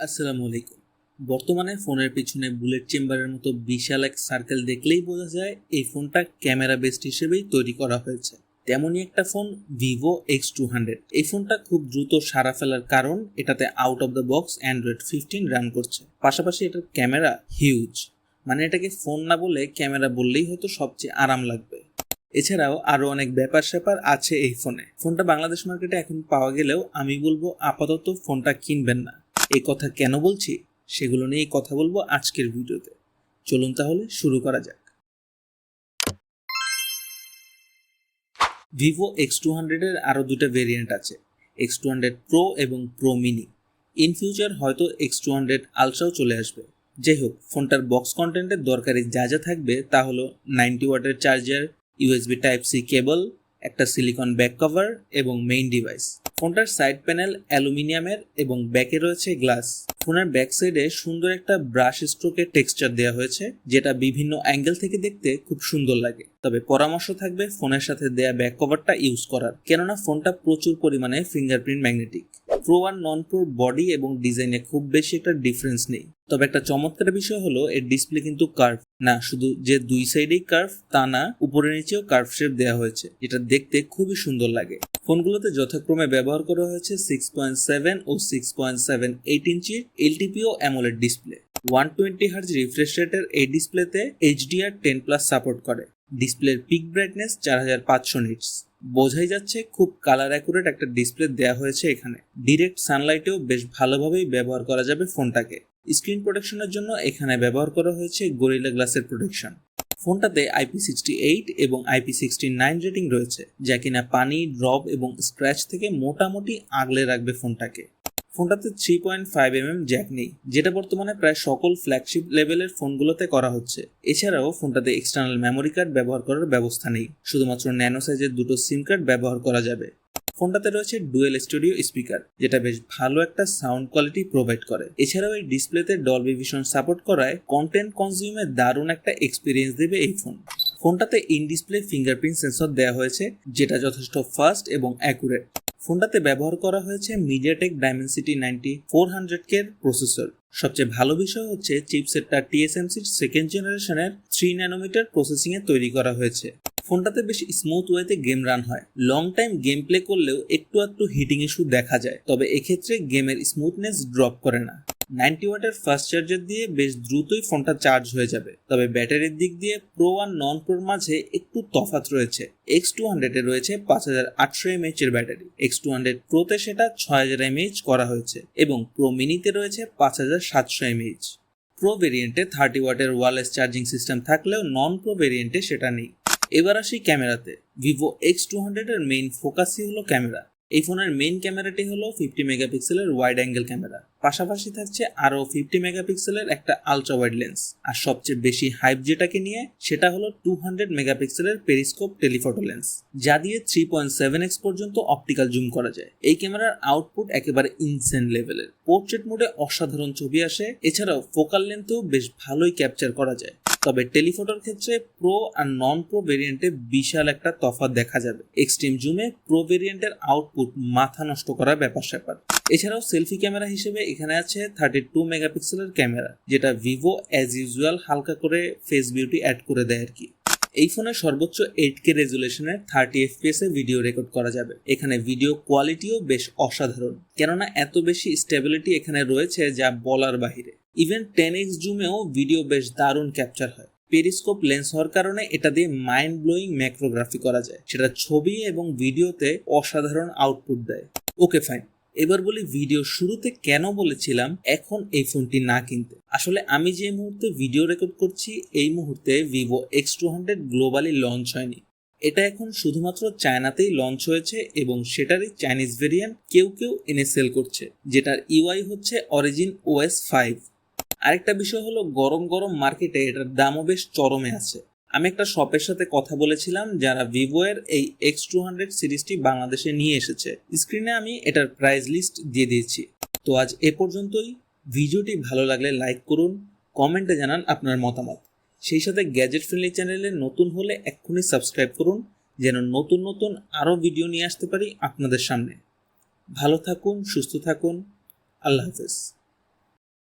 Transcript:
আসসালামু আলাইকুম। বর্তমানে ফোনের পিছনে বুলেট চেম্বারের মতো বিশাল এক সার্কেল দেখলেই বোঝা যায় এই ফোনটা ক্যামেরা বেসড হিসেবেই তৈরি করা হয়েছে। তেমনই একটা ফোন ভিভো X200। এই ফোনটা খুব দ্রুত সাড়া ফেলার কারণ এটাতে out of the box Android 15 run করছে। পাশাপাশি এটার ক্যামেরা হিউজ, মানে এটাকে ফোন না বলে ক্যামেরা বললেই হয়তো সবচেয়ে আরাম লাগবে। এছাড়াও আরো অনেক ব্যাপার স্যাপার আছে এই ফোনে। ফোনটা বাংলাদেশ মার্কেটে এখন পাওয়া গেলেও আমি বলবো আপাতত ফোনটা কিনবেন না। এই কথা কেন বলছি সেগুলো নিয়েই কথা বলবো আজকের ভিডিওতে। চলুন তাহলে শুরু করা যাক। ভিভো X200 এর আরো দুটো ভেরিয়েন্ট আছে, X200 প্রো এবং প্রো মিনি। ইন ফিউচার হয়তো X200 আলট্রাও চলে আসবে। যাই হোক, ফোনটার বক্স কন্টেন্টের দরকারি যা যা থাকবে তা হলো 90 ওয়াটের charger, USB type C cable, একটা সিলিকন ব্যাক কভার এবং মেইন ডিভাইস। ফোনটার সাইড প্যানেল অ্যালুমিনিয়ামের এবং ব্যাকে রয়েছে গ্লাস। ফোনের ব্যাক সাইডে সুন্দর একটা ব্রাশ স্ট্রোকের টেক্সচার দেওয়া হয়েছে, যেটা বিভিন্ন অ্যাঙ্গেল থেকে দেখতে খুব সুন্দর লাগে। তবে পরামর্শ থাকবে ফোনের সাথে দেয়া ব্যাক কভারটা ইউজ করার, কেননা ফোনটা প্রচুর পরিমাণে ফিঙ্গারপ্রিন্ট ম্যাগনেটিক। প্রো আর নন প্রোর বডি এবং ডিজাইনে খুব বেশি একটা ডিফারেন্স নেই। তবে একটা চমৎকার বিষয় হলো এর ডিসপ্লে কিন্তু কার্ভ না, শুধু যে দুই সাইডেই কার্ভ তা না, উপরে নিচেও কার্ভ শেপ দেওয়া হয়েছে, যেটা দেখতে খুবই সুন্দর লাগে। ফোনগুলোতে যথাক্রমে ব্যবহার করা হয়েছে 6.7 ও 6.78 ইঞ্চির LTPO AMOLED display. 120 hertz refresh রেটের এই ডিসপ্লেতে HDR10+ সাপোর্ট করে। ডিসপ্লের পিক ব্রাইটনেস 4500 নিটস। বোঝাই যাচ্ছে খুব কালার অ্যাকুরেট একটা ডিসপ্লে দেওয়া হয়েছে এখানে। ডিরেক্ট সানলাইটেও বেশ ভালোভাবেই ব্যবহার করা যাবে ফোনটাকে। স্ক্রিন প্রোটেকশনের জন্য এখানে ব্যবহার করা হয়েছে গরিলা গ্লাসের প্রোটেকশন। ফোনটাতে IP68 এবং IP69 রেটিং রয়েছে, যা কিনা পানি, ড্রপ এবং স্ক্র্যাচ থেকে মোটামুটি আগলে রাখবে ফোনটাকে। ফোনটাতে 3.5mm জ্যাক নেই, যেটা বর্তমানে প্রায় সকল ফ্ল্যাগশিপ লেভেলের ফোনগুলোতে করা হচ্ছে। এছাড়াও ফোনটাতে এক্সটার্নাল মেমোরি কার্ড ব্যবহার করার ব্যবস্থা নেই, শুধুমাত্র ন্যানো সাইজের দুটো সিম কার্ড ব্যবহার করা যাবে। ফোনটাতে রয়েছে ডুয়েল স্টুডিও স্পিকার, যেটা বেশ ভালো একটা সাউন্ড কোয়ালিটি প্রোভাইড করে। এছাড়াও এই ডিসপ্লেতে ডলবি ভিশন সাপোর্ট করায় কন্টেন্ট কনজিউমে দারুণ একটা এক্সপিরিয়েন্স দেবে এই ফোন। ফোনটাতে ইন ডিসপ্লে ফিঙ্গারপ্রিন্ট সেন্সর দেওয়া হয়েছে, যেটা যথেষ্ট ফাস্ট এবং অ্যাকুরেট। ফোনটাতে ব্যবহার করা হয়েছে মিডিয়াটেক ডাইমেনসিটি 9400K এর প্রসেসর। সবচেয়ে ভালো বিষয় হচ্ছে চিপসেটটা TSMCর সেকেন্ড জেনারেশনের 3 ন্যানোমিটার প্রসেসিং এ তৈরি করা হয়েছে। ফোনটাতে বেশ স্মুথ ওয়েতে গেম রান হয়। লং টাইম গেম প্লে করলেও একটু হিটিং ইস্যু দেখা যায়, তবে এক্ষেত্রে গেমের স্মুথনেস ড্রপ করে না। 90 ওয়াটের ফাস্ট চার্জার দিয়ে বেশ দ্রুতই ফোনটা চার্জ হয়ে যাবে। তবে ব্যাটারির দিক দিয়ে প্রো আর নন প্রোর মাঝে একটু তফাৎ রয়েছে। X200 এ রয়েছে 5800 mAh এর ব্যাটারি, X200 প্রোতে সেটা 6000 mAh করা হয়েছে এবং প্রো মিনিতে রয়েছে 5700 mAh। প্রো ভেরিয়েন্টে 30 ওয়াটের ওয়্যারলেস চার্জিং সিস্টেম থাকলেও নন প্রো ভেরিয়েন্টে সেটা নেই। এবার আসি ক্যামেরাতে। ভিভো X200 এর মেইন ফোকাসই হলো ক্যামেরা। এই ফোনের মেইন ক্যামেরাটি হলো 50 মেগাপিক্সেলের ওয়াইড অ্যাঙ্গেল ক্যামেরা। পাশাপাশি থাকছে আরও 50 মেগাপিক্সেলের একটা আলট্রা ওয়াইড লেন্স। আর সবচেয়ে বেশি হাইপ যেটাকে নিয়ে সেটা হলো 200 মেগাপিক্সেলের পেরিস্কোপ টেলিফটো লেন্স, যা দিয়ে 3.7x পর্যন্ত অপটিক্যাল জুম করা যায়। এই ক্যামেরার আউটপুট একেবারে ইনসেন লেভেলের। পোর্ট্রেট মোডে অসাধারণ ছবি আসে, এছাড়াও ফোকাল লেন্থেও বেশ ভালোই ক্যাপচার করা যায়। তবে টেলিফটোর ক্ষেত্রে প্রো আর নন প্রো ভেরিয়েন্টে বিশাল একটা তফাৎ দেখা যাবে। এক্সট্রিম জুমে প্রো ভেরিয়েন্টের আউটপুট মাথা নষ্ট করার ব্যাপার স্যাপার। এছাড়াও সেলফি ক্যামেরা হিসেবে এখানে আছে 32 মেগাপিক্সেলের ক্যামেরা, যেটা ভিভো অ্যাজ ইউজুয়াল হালকা করে ফেস বিউটি অ্যাড করে দেয় আর কি। এই ফোনে সর্বোচ্চ 8K রেজুলেশনে 30 FPS এ ভিডিও রেকর্ড করা যাবে। এখানে ভিডিও কোয়ালিটিও বেশ অসাধারণ, কেননা এত বেশি স্টেবিলিটি এখানে রয়েছে যা বলার বাহিরে। ইভেন 10x জুমেও ভিডিও বেশ দারুণ ক্যাপচার হয়। পেরিস্কোপ লেন্স হওয়ার কারণে এটা দিয়ে মাইন্ড ব্লোয়িং ম্যাক্রোগ্রাফি করা যায়, সেটা ছবি এবং ভিডিওতে অসাধারণ আউটপুট দেয়। ওকে ফাইন, এবার বলি ভিডিও শুরুতে কেন বলেছিলাম এখন এই ফোনটি না কিনতে। আসলে আমি যে মুহূর্তে ভিডিও রেকর্ড করছি এই মুহূর্তে ভিভো X200 গ্লোবালি লঞ্চ হয়নি। এটা এখন শুধুমাত্র চায়নাতেই লঞ্চ হয়েছে এবং সেটারই চাইনিজ ভেরিয়েন্ট কেউ এনে সেল করছে, যেটার ইউআই হচ্ছে অরিজিন OS 5। আরেকটা বিষয় হলো গরম মার্কেটে এটার দামও বেশ চরমে আছে। আমি একটা শপের সাথে কথা বলেছিলাম যারা ভিভো এর এই X200 সিরিজটি বাংলাদেশে নিয়ে এসেছে। স্ক্রিনে আমি এটার প্রাইস লিস্ট দিয়ে দিয়েছি। তো আজ এ পর্যন্তই। ভিডিওটি ভালো লাগলে লাইক করুন, কমেন্টে জানান আপনার মতামত। সেই সাথে গ্যাজেট ফ্রেন্ডলি চ্যানেলে নতুন হলে এক্ষুনি সাবস্ক্রাইব করুন, যেন নতুন আরও ভিডিও নিয়ে আসতে পারি আপনাদের সামনে। ভালো থাকুন, সুস্থ থাকুন, আল্লাহ হাফেজ।